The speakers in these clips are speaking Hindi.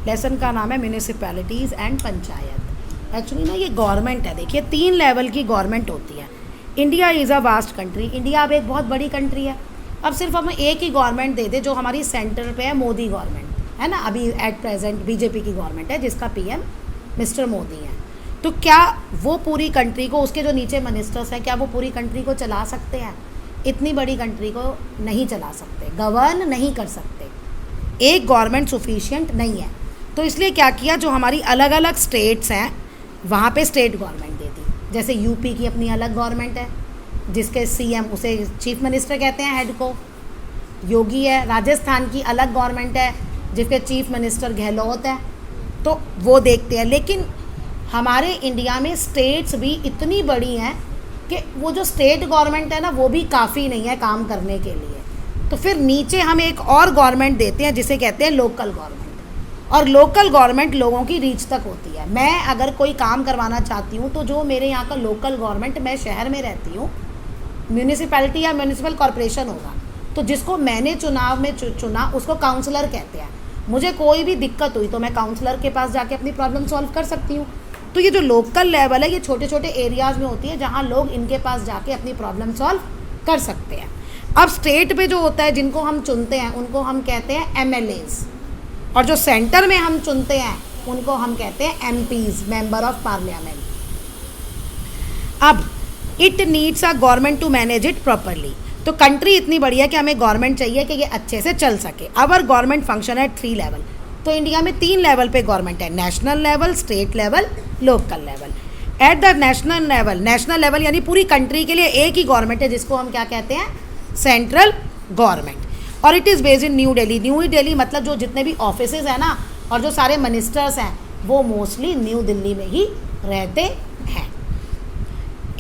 लेसन का नाम है म्यूनिसिपैलिटीज़ एंड पंचायत। एक्चुअली ना ये गवर्नमेंट है, देखिए 3 लेवल की गवर्नमेंट होती है। India is a vast country, India अब एक बहुत बड़ी कंट्री है। अब सिर्फ हमें एक ही गवर्नमेंट दे दे जो हमारी सेंटर पे है, मोदी गवर्नमेंट है ना, अभी एट प्रेजेंट बीजेपी की गवर्नमेंट है जिसका पीएम मिस्टर मोदी है। तो क्या वो पूरी कंट्री को, उसके जो नीचे मिनिस्टर्स हैं, क्या वो पूरी कंट्री को चला सकते हैं? इतनी बड़ी कंट्री को नहीं चला सकते, गवर्न नहीं कर सकते, एक गवर्नमेंट सफिशिएंट नहीं है। तो इसलिए क्या किया, जो हमारी अलग अलग स्टेट्स हैं वहाँ पे स्टेट गवर्नमेंट दे दी। जैसे यूपी की अपनी अलग गवर्नमेंट है जिसके सीएम, उसे चीफ मिनिस्टर कहते हैं हेड को, योगी है। राजस्थान की अलग गवर्नमेंट है जिसके चीफ मिनिस्टर गहलोत है। तो वो देखते हैं। लेकिन हमारे इंडिया में स्टेट्स भी इतनी बड़ी हैं कि वो जो स्टेट गवर्नमेंट है ना वो भी काफ़ी नहीं है काम करने के लिए। तो फिर नीचे हम एक और गवर्नमेंट देते हैं जिसे कहते हैं लोकल गवर्नमेंट। और लोकल गवर्नमेंट लोगों की रीच तक होती है। मैं अगर कोई काम करवाना चाहती हूँ तो जो मेरे यहाँ का लोकल गवर्नमेंट, मैं शहर में रहती हूँ, म्यूनिसिपैलिटी या म्यूनिसिपल कॉरपोरेशन होगा, तो जिसको मैंने चुनाव में चुना उसको काउंसलर कहते हैं। मुझे कोई भी दिक्कत हुई तो मैं काउंसलर के पास जाके अपनी प्रॉब्लम सॉल्व कर सकती हूँ। तो ये जो लोकल लेवल है ये छोटे छोटे एरियाज़ में होती है जहाँ लोग इनके पास जाके अपनी प्रॉब्लम सॉल्व कर सकते हैं। अब स्टेट पे जो होता है, जिनको हम चुनते हैं उनको हम कहते हैं एमएलएज, और जो सेंटर में हम चुनते हैं उनको हम कहते हैं एमपीज, मेंबर ऑफ पार्लियामेंट। अब it needs a government to manage it properly. तो कंट्री इतनी बड़ी है कि हमें गवर्नमेंट चाहिए कि ये अच्छे से चल सके। अवर गवर्नमेंट फंक्शन एट 3 लेवल। तो इंडिया में 3 लेवल पे गवर्नमेंट है, national level, state level, local level. At the national level यानी पूरी कंट्री के लिए एक ही गवर्नमेंट है जिसको हम क्या कहते हैं, सेंट्रल गवर्नमेंट। और it is based in new Delhi. New Delhi मतलब जो जितने भी ऑफिसेज हैं ना और जो सारे मिनिस्टर्स हैं वो मोस्टली न्यू दिल्ली में ही रहते हैं।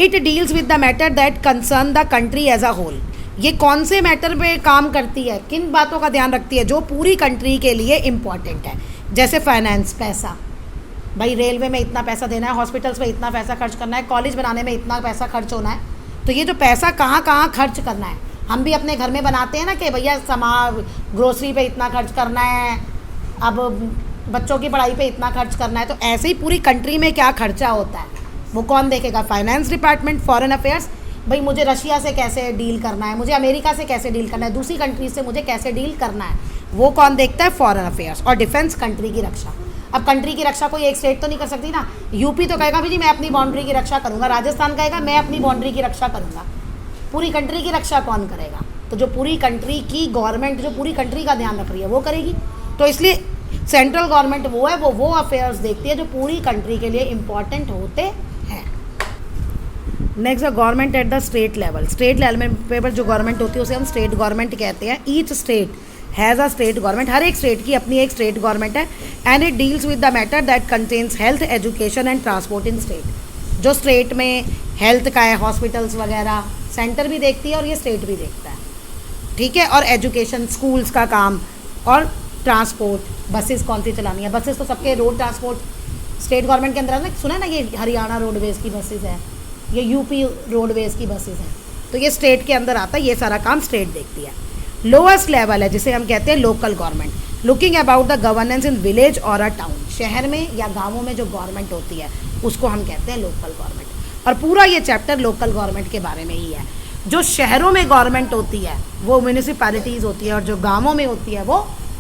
It deals with the matter that concern the country as a whole. ये कौन से मैटर पे काम करती है, किन बातों का ध्यान रखती है, जो पूरी कंट्री के लिए इम्पॉर्टेंट है। जैसे फाइनेंस, पैसा, भाई रेलवे में इतना पैसा देना है, हॉस्पिटल्स में इतना पैसा खर्च करना है, कॉलेज बनाने में इतना पैसा खर्च होना है। तो ये जो पैसा कहाँ कहाँ खर्च करना है, हम भी अपने घर में बनाते हैं ना कि भैया ग्रोसरी पे इतना खर्च करना है, अब बच्चों की पढ़ाई पे इतना खर्च करना है। तो ऐसे ही पूरी कंट्री में क्या खर्चा होता है वो कौन देखेगा, फाइनेंस डिपार्टमेंट। फॉरेन अफेयर्स, भाई मुझे रशिया से कैसे डील करना है, मुझे अमेरिका से कैसे डील करना है, दूसरी कंट्री से मुझे कैसे डील करना है, वो कौन देखता है, फॉरेन अफेयर्स। और डिफेंस, कंट्री की रक्षा। अब कंट्री की रक्षा कोई एक स्टेट तो नहीं कर सकती ना। यूपी तो कहेगा भी जी मैं अपनी बाउंड्री की रक्षा करूँगा, राजस्थान कहेगा मैं अपनी बाउंड्री की रक्षा करूँगा। पूरी कंट्री की रक्षा कौन करेगा? तो जो पूरी कंट्री की गवर्नमेंट जो पूरी कंट्री का ध्यान रख रही है वो करेगी। तो इसलिए सेंट्रल गवर्नमेंट वो है, वो अफेयर्स देखती है जो पूरी कंट्री के लिए इम्पॉर्टेंट होते हैं। Next government at the state level. State level पे जो गवर्नमेंट होती है उसे हम स्टेट गवर्नमेंट कहते हैं। Each state has a state government. हर एक स्टेट की अपनी एक स्टेट गवर्नमेंट है। And it deals with the matter that contains health, education and transport in state. जो स्टेट में हेल्थ का है, हॉस्पिटल्स वगैरह, सेंटर भी देखती है और ये स्टेट भी देखता है, ठीक है। और एजुकेशन, स्कूल्स का काम, और ट्रांसपोर्ट, बसेस कौन सी चलानी है। बसेस तो सबके, रोड ट्रांसपोर्ट स्टेट गवर्नमेंट के अंदर है ना। सुना है ना, ये हरियाणा रोडवेज़ की बसेस है, ये यूपी रोडवेज़ की बसेस हैं, तो ये स्टेट के अंदर आता है। ये सारा काम स्टेट देखती है। लोएस्ट लेवल है जिसे हम कहते हैं local government. Looking about the governance in village और अ टाउन। शहर में या गाँवों में जो गवर्नमेंट होती है उसको हम कहते हैं लोकल गवर्नमेंट। और पूरा ये चैप्टर लोकल गवर्नमेंट के बारे में ही है। जो शहरों में गवर्नमेंट होती है वो म्यूनिसिपैलिटीज़ होती है, और जो गाँवों में होती है वो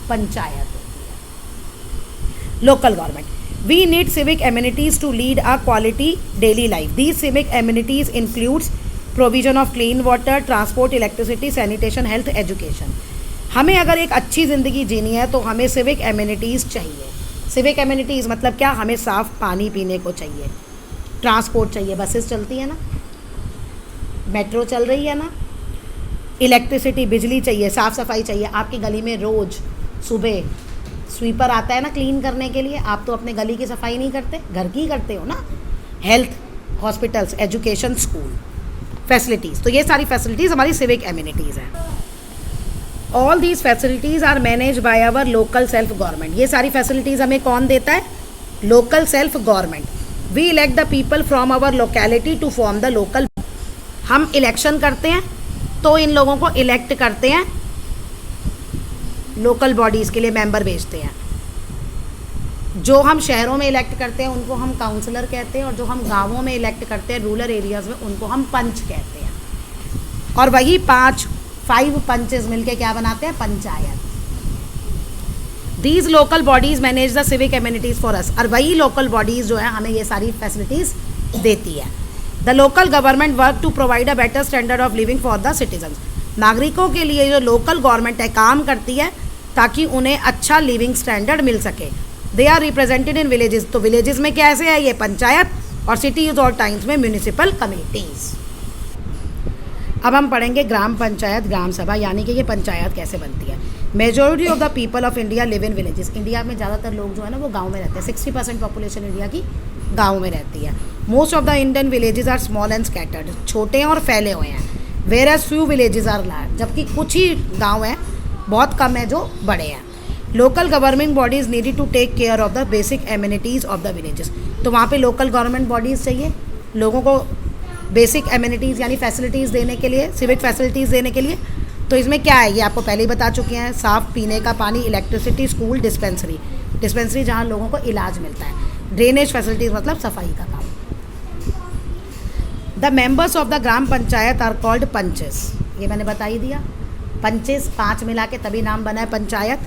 पंचायत होती है। Local government. We need civic amenities to lead a quality daily life. These civic amenities includes provision of clean water, transport, electricity, sanitation, health, education. हमें अगर एक अच्छी ज़िंदगी जीनी है तो हमें civic amenities चाहिए। civic amenities मतलब क्या, हमें साफ़ पानी पीने को चाहिए, ट्रांसपोर्ट चाहिए, बसेस चलती है ना, मेट्रो चल रही है ना, इलेक्ट्रिसिटी, बिजली चाहिए, साफ़ सफाई चाहिए। आपकी गली में रोज़ सुबह स्वीपर आता है ना क्लीन करने के लिए। आप तो अपने गली की सफाई नहीं करते, घर की करते हो ना। Health, hospitals, education, school, facilities, तो ये सारी फैसिलिटीज़ हमारी सिविक एमिनिटीज़ हैं। All these facilities are manage by our local self government. ये सारी फैसिलिटीज़ हमें कौन देता है, local self government. We elect the people from our locality to form the local. हम इलेक्शन करते हैं तो इन लोगों को इलेक्ट करते हैं, लोकल बॉडीज़ के लिए मेंबर भेजते हैं। जो हम शहरों में इलेक्ट करते हैं उनको हम काउंसलर कहते हैं, और जो हम गाँवों में इलेक्ट करते हैं रूरल एरियाज़ में उनको हम पंच कहते हैं। और वही 5 पंचेस मिलके क्या बनाते हैं? Panchayat. These local bodies manage the civic amenities for us, और वही लोकल बॉडीज़ जो है हमें ये सारी फैसिलिटीज़ देती है। The local government work to provide a better standard of living for the citizens, नागरिकों के लिए जो लोकल गवर्नमेंट है काम करती है ताकि उन्हें अच्छा लिविंग स्टैंडर्ड मिल सके। They are represented in villages, तो विलेजेस में कैसे है? ये पंचायत, और सिटीज़ और टाउन्स में म्यूनिसिपल कमेटीज़। अब हम पढ़ेंगे ग्राम पंचायत, ग्राम सभा, यानी कि ये पंचायत कैसे बनती है। Majority of the people of India live in villages, India में ज़्यादातर लोग जो है ना वो गाँव में रहते हैं। 60% पॉपुलेशन इंडिया की गाँव में रहती है। Most of the Indian villages are small and scattered, छोटे और फैले हुए हैं। Whereas few villages are large, जबकि कुछ ही गाँव हैं, बहुत कम है जो बड़े हैं। Local government bodies needed to take care of the basic amenities of the villages, तो वहाँ पे लोकल गवर्नमेंट बॉडीज़ चाहिए लोगों को बेसिक एम्यूनिटीज़ यानी फैसिलिटीज़ देने के लिए, सिविक फैसिलिटीज़ देने के लिए। तो इसमें क्या है, ये आपको पहले ही बता चुके हैं। साफ़ पीने का पानी, इलेक्ट्रिसिटी, स्कूल, डिस्पेंसरी जहाँ लोगों को इलाज मिलता है, ड्रेनेज फैसिलिटीज़ मतलब सफाई का काम। The members of the gram panchayat are called panches, ये मैंने बता ही दिया। पंचेस 5 मिला के तभी नाम बना है पंचायत,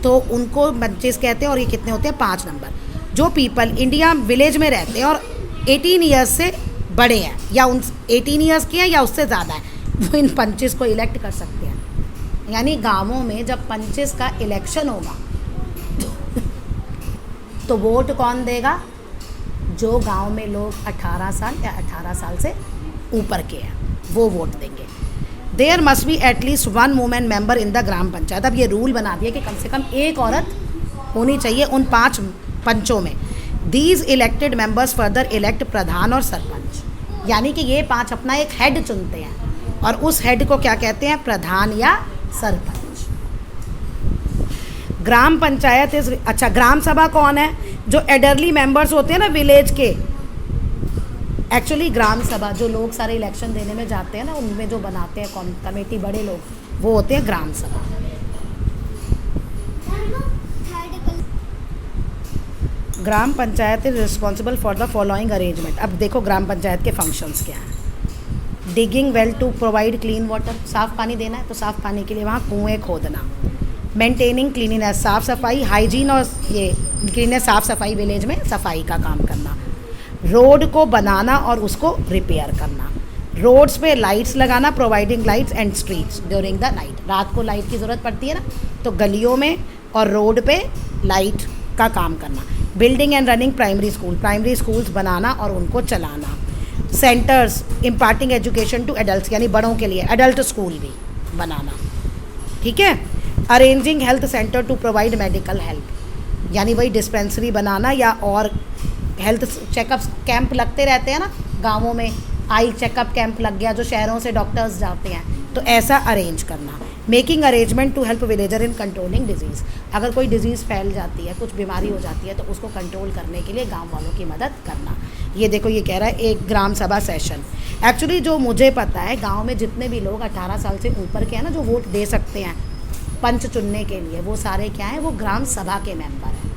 तो उनको पंचेस कहते हैं। और ये कितने होते हैं? 5 नंबर। जो पीपल इंडिया विलेज में रहते हैं और 18 ईयर्स से बड़े हैं या उन 18 ईयर्स के हैं या उससे ज़्यादा है, वो इन पंचेस को इलेक्ट कर सकते हैं। यानी गाँवों में जब पंचेस का इलेक्शन होगा तो वोट कौन देगा? जो गांव में लोग 18 साल या 18 साल से ऊपर के हैं वो वोट देंगे। There must be at least 1 women member in the gram panchayat, अब ये रूल बना दिया कि कम से कम एक औरत होनी चाहिए उन 5 पंचों में। These elected members further elect pradhan और सरपंच, यानी कि ये 5 अपना एक हेड चुनते हैं और उस हेड को क्या कहते हैं? प्रधान या सरपंच। ग्राम पंचायत इस अच्छा, ग्राम सभा कौन है? जो एडरली मेंबर्स होते हैं ना विलेज के। एक्चुअली ग्राम सभा जो लोग सारे इलेक्शन देने में जाते हैं ना, उनमें जो बनाते हैं कमेटी बड़े लोग, वो होते हैं gram sabha. Gram panchayat is responsible for the following arrangement. अब देखो ग्राम पंचायत के फंक्शंस क्या हैं। Digging well to provide clean water, साफ़ पानी देना है तो साफ़ पानी के लिए वहाँ कुएँ खोदना। मेंटेनिंग क्लीनिनेस, साफ़ सफाई, हाइजीन और ये क्लीननेस, साफ़ सफाई, विलेज में सफाई का काम करना। रोड को बनाना और उसको रिपेयर करना। रोड्स पे लाइट्स लगाना, providing lights and streets during the night, रात को लाइट की ज़रूरत पड़ती है ना, तो गलियों में और रोड पे लाइट का काम करना। Building and running primary schools बनाना और उनको चलाना। Centres imparting education to adult, यानी बड़ों के लिए एडल्ट स्कूल भी बनाना। ठीक है। Arranging health centre to provide medical help, यानी वही डिस्पेंसरी बनाना या और हेल्थ चेकअप्स कैंप लगते रहते हैं ना गाँवों में, आई चेकअप कैंप लग गया जो शहरों से डॉक्टर्स जाते हैं, तो ऐसा अरेंज करना। Making arrangement to help villager in controlling disease, अगर कोई डिजीज़ फैल जाती है, कुछ बीमारी हो जाती है तो उसको कंट्रोल करने के लिए गांव वालों की मदद करना। ये देखो ये कह रहा है एक ग्राम सभा सेशन। एक्चुअली जो मुझे पता है गांव में जितने भी लोग 18 साल से ऊपर के हैं ना जो वोट दे सकते हैं पंच चुनने के लिए, वो सारे क्या हैं? वो ग्राम सभा के मेंबर हैं।